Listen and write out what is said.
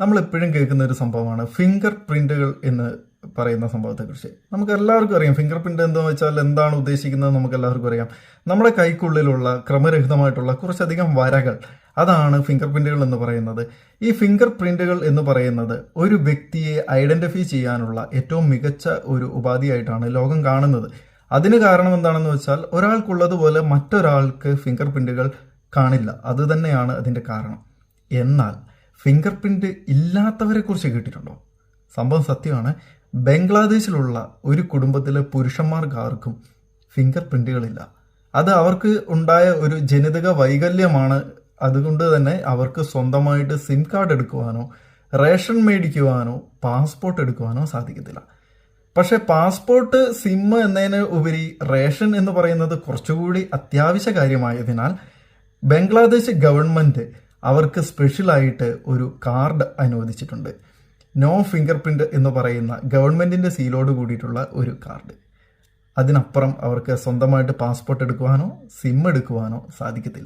നമ്മൾ എപ്പോഴും കേൾക്കുന്ന ഒരു സംഭവമാണ് ഫിംഗർ പ്രിന്റുകൾ എന്ന് പറയുന്ന സംഭവത്തെക്കുറിച്ച്. നമുക്ക് എല്ലാവർക്കും അറിയാം ഫിംഗർ പ്രിന്റ് എന്താണെന്ന് വെച്ചാൽ എന്താണ് ഉദ്ദേശിക്കുന്നത്. നമുക്ക് എല്ലാവർക്കും അറിയാം, നമ്മുടെ കൈക്കുള്ളിലുള്ള ക്രമരഹിതമായിട്ടുള്ള കുറച്ചധികം വരകൾ, അതാണ് ഫിംഗർ പ്രിന്റുകൾ എന്ന് പറയുന്നത്. ഈ ഫിംഗർ പ്രിന്റുകൾ എന്ന് പറയുന്നത് ഒരു വ്യക്തിയെ ഐഡന്റിഫൈ ചെയ്യാനുള്ള ഏറ്റവും മികച്ച ഒരു ഉപാധിയായിട്ടാണ് ലോകം കാണുന്നത്. അതിന് കാരണം എന്താണെന്ന് വെച്ചാൽ ഒരാൾക്കുള്ളതുപോലെ മറ്റൊരാൾക്ക് ഫിംഗർ പ്രിന്റുകൾ കാണില്ല. അത് തന്നെയാണ് അതിന്റെ കാരണം. എന്നാൽ ഫിംഗർ പ്രിന്റ് ഇല്ലാത്തവരെ കുറിച്ച് കേട്ടിട്ടുണ്ടോ? സംഭവം സത്യമാണ്. ബംഗ്ലാദേശിലുള്ള ഒരു കുടുംബത്തിലെ പുരുഷന്മാർക്ക് ആർക്കും ഫിംഗർ പ്രിന്റുകളില്ല. അത് അവർക്ക് ഉണ്ടായ ഒരു ജനിതക വൈകല്യമാണ്. അതുകൊണ്ട് തന്നെ അവർക്ക് സ്വന്തമായിട്ട് സിം കാർഡ് എടുക്കുവാനോ റേഷൻ മേടിക്കുവാനോ പാസ്പോർട്ട് എടുക്കുവാനോ സാധിക്കത്തില്ല. പക്ഷെ പാസ്പോർട്ട്, സിം എന്നതിന് ഉപരി റേഷൻ എന്ന് പറയുന്നത് കുറച്ചുകൂടി അത്യാവശ്യ കാര്യമായതിനാൽ ബംഗ്ലാദേശ് ഗവൺമെന്റ് അവർക്ക് സ്പെഷ്യലായിട്ട് ഒരു കാർഡ് അനുവദിച്ചിട്ടുണ്ട്. നോ ഫിംഗർ പ്രിന്റ് എന്ന് പറയുന്ന ഗവൺമെന്റിന്റെ സീലോട് കൂടിയിട്ടുള്ള ഒരു കാർഡ്. അതിനപ്പുറം അവർക്ക് സ്വന്തമായിട്ട് പാസ്പോർട്ട് എടുക്കുവാനോ സിം എടുക്കുവാനോ സാധിക്കത്തില്ല.